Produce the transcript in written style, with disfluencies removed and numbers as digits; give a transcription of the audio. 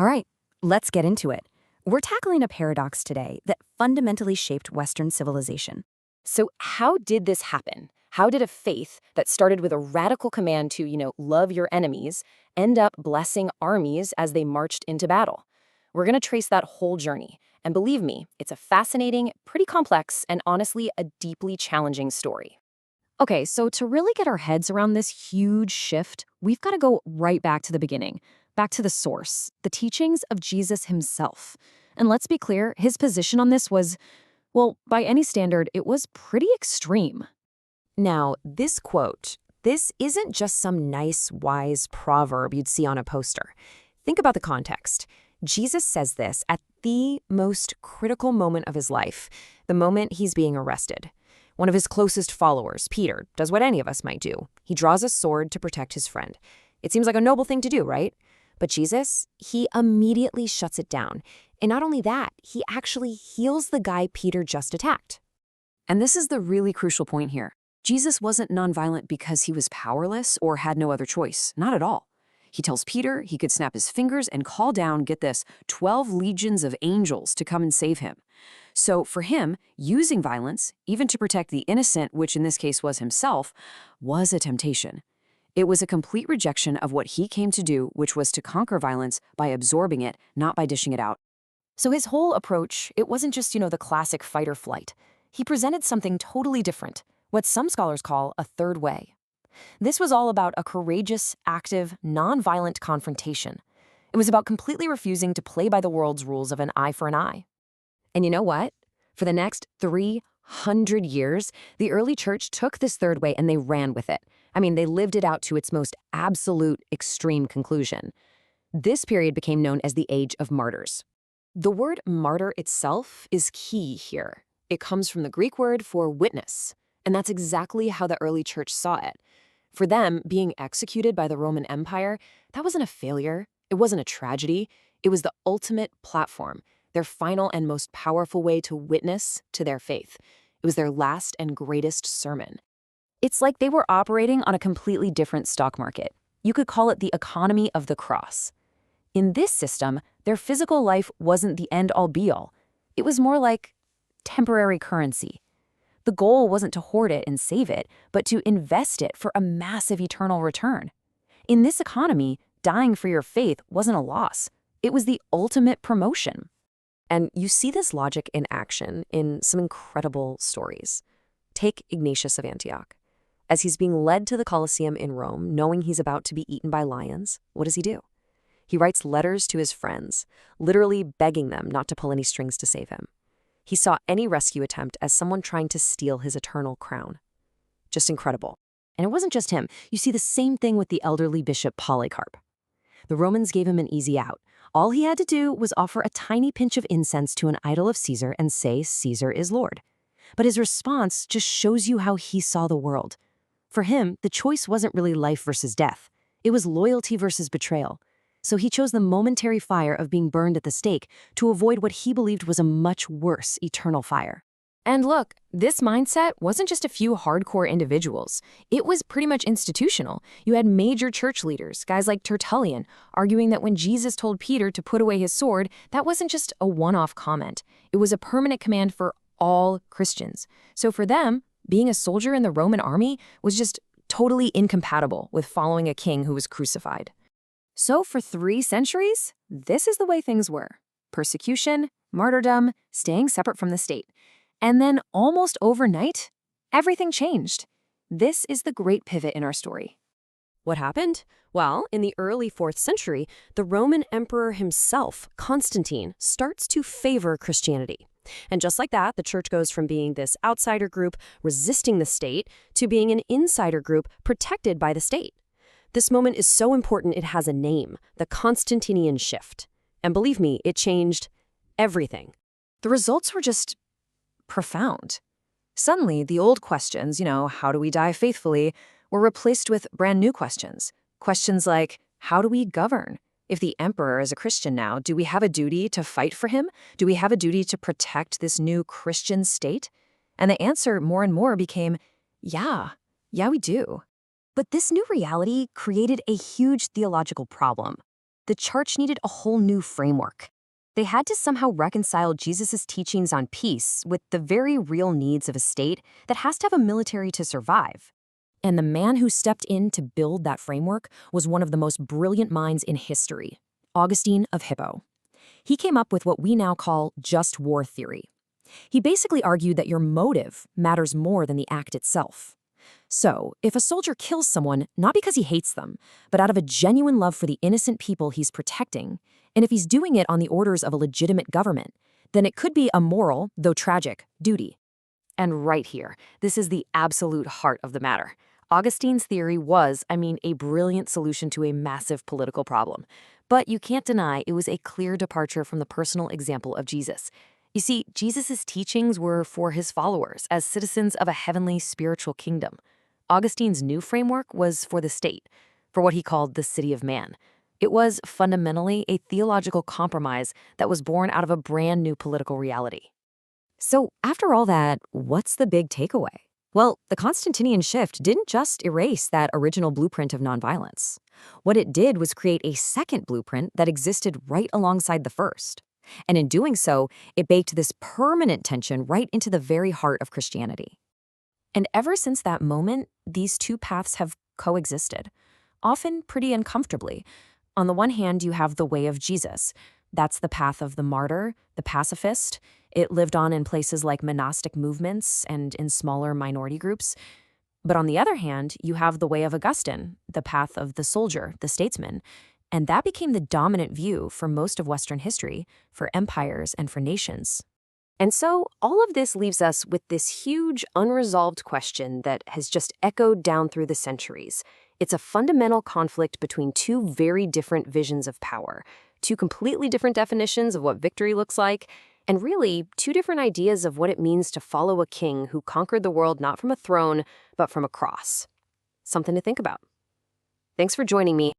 All right, let's get into it. We're tackling a paradox today that fundamentally shaped Western civilization. So, how did this happen? How did a faith that started with a radical command to, love your enemies, end up blessing armies as they marched into battle? We're going to trace that whole journey. And believe me, it's a fascinating, pretty complex, and honestly, a deeply challenging story. Okay, so to really get our heads around this huge shift, we've got to go right back to the beginning, back to the source, the teachings of Jesus himself. And let's be clear, his position on this was, well, by any standard, it was pretty extreme. Now, this quote, this isn't just some nice, wise proverb you'd see on a poster. Think about the context. Jesus says this at the most critical moment of his life, the moment he's being arrested. One of his closest followers, Peter, does what any of us might do. He draws a sword to protect his friend. It seems like a noble thing to do, right? But Jesus, he immediately shuts it down. And not only that, he actually heals the guy Peter just attacked. And this is the really crucial point here. Jesus wasn't nonviolent because he was powerless or had no other choice. Not at all. He tells Peter he could snap his fingers and call down, get this, 12 legions of angels to come and save him. So for him, using violence, even to protect the innocent, which in this case was himself, was a temptation. It was a complete rejection of what he came to do, which was to conquer violence by absorbing it, not by dishing it out. So his whole approach, it wasn't just, the classic fight or flight. He presented something totally different, what some scholars call a third way. This was all about a courageous, active, nonviolent confrontation. It was about completely refusing to play by the world's rules of an eye for an eye. And you know what? For the next 300 years, the early church took this third way and they ran with it. I mean, they lived it out to its most absolute extreme conclusion. This period became known as the Age of Martyrs. The word martyr itself is key here. It comes from the Greek word for witness, and that's exactly how the early church saw it. For them, being executed by the Roman Empire, that wasn't a failure. It wasn't a tragedy. It was the ultimate platform, their final and most powerful way to witness to their faith. It was their last and greatest sermon. It's like they were operating on a completely different stock market. You could call it the economy of the cross. In this system, their physical life wasn't the end-all be-all. It was more like temporary currency. The goal wasn't to hoard it and save it, but to invest it for a massive eternal return. In this economy, dying for your faith wasn't a loss. It was the ultimate promotion. And you see this logic in action in some incredible stories. Take Ignatius of Antioch. As he's being led to the Colosseum in Rome, knowing he's about to be eaten by lions, what does he do? He writes letters to his friends, literally begging them not to pull any strings to save him. He saw any rescue attempt as someone trying to steal his eternal crown. Just incredible. And it wasn't just him. You see the same thing with the elderly bishop Polycarp. The Romans gave him an easy out. All he had to do was offer a tiny pinch of incense to an idol of Caesar and say, "Caesar is Lord." But his response just shows you how he saw the world. For him, the choice wasn't really life versus death. It was loyalty versus betrayal. So he chose the momentary fire of being burned at the stake to avoid what he believed was a much worse eternal fire. And look, this mindset wasn't just a few hardcore individuals. It was pretty much institutional. You had major church leaders, guys like Tertullian, arguing that when Jesus told Peter to put away his sword, that wasn't just a one-off comment. It was a permanent command for all Christians. So for them, being a soldier in the Roman army was just totally incompatible with following a king who was crucified. So for 3 centuries, this is the way things were. Persecution, martyrdom, staying separate from the state. And then almost overnight, everything changed. This is the great pivot in our story. What happened? Well, in the early 4th century, the Roman emperor himself, Constantine, starts to favor Christianity. And just like that, the church goes from being this outsider group resisting the state to being an insider group protected by the state. This moment is so important it has a name, the Constantinian shift. And believe me, it changed everything. The results were just profound. Suddenly, the old questions, how do we die faithfully, were replaced with brand new questions. Questions like, how do we govern? If the emperor is a Christian now, do we have a duty to fight for him? Do we have a duty to protect this new Christian state? And the answer more and more became, yeah, we do. But this new reality created a huge theological problem. the church needed a whole new framework. They had to somehow reconcile Jesus' teachings on peace with the very real needs of a state that has to have a military to survive. And the man who stepped in to build that framework was one of the most brilliant minds in history, Augustine of Hippo. He came up with what we now call just war theory. He basically argued that your motive matters more than the act itself. So, if a soldier kills someone not because he hates them, but out of a genuine love for the innocent people he's protecting, and if he's doing it on the orders of a legitimate government, then it could be a moral, though tragic, duty. And right here, this is the absolute heart of the matter. Augustine's theory was, a brilliant solution to a massive political problem. But you can't deny it was a clear departure from the personal example of Jesus. You see, Jesus' teachings were for his followers as citizens of a heavenly spiritual kingdom. Augustine's new framework was for the state, for what he called the city of man. It was fundamentally a theological compromise that was born out of a brand new political reality. So, after all that, what's the big takeaway? Well, the Constantinian shift didn't just erase that original blueprint of nonviolence. What it did was create a second blueprint that existed right alongside the first. And in doing so, it baked this permanent tension right into the very heart of Christianity. And ever since that moment, these two paths have coexisted, often pretty uncomfortably. On the one hand, you have the way of Jesus. That's the path of the martyr, the pacifist. It lived on in places like monastic movements and in smaller minority groups. But on the other hand, you have the way of Augustine, the path of the soldier, the statesman. And that became the dominant view for most of Western history, for empires and for nations. And so all of this leaves us with this huge, unresolved question that has just echoed down through the centuries. It's a fundamental conflict between two very different visions of power, two completely different definitions of what victory looks like, and really two different ideas of what it means to follow a king who conquered the world not from a throne, but from a cross. Something to think about. Thanks for joining me.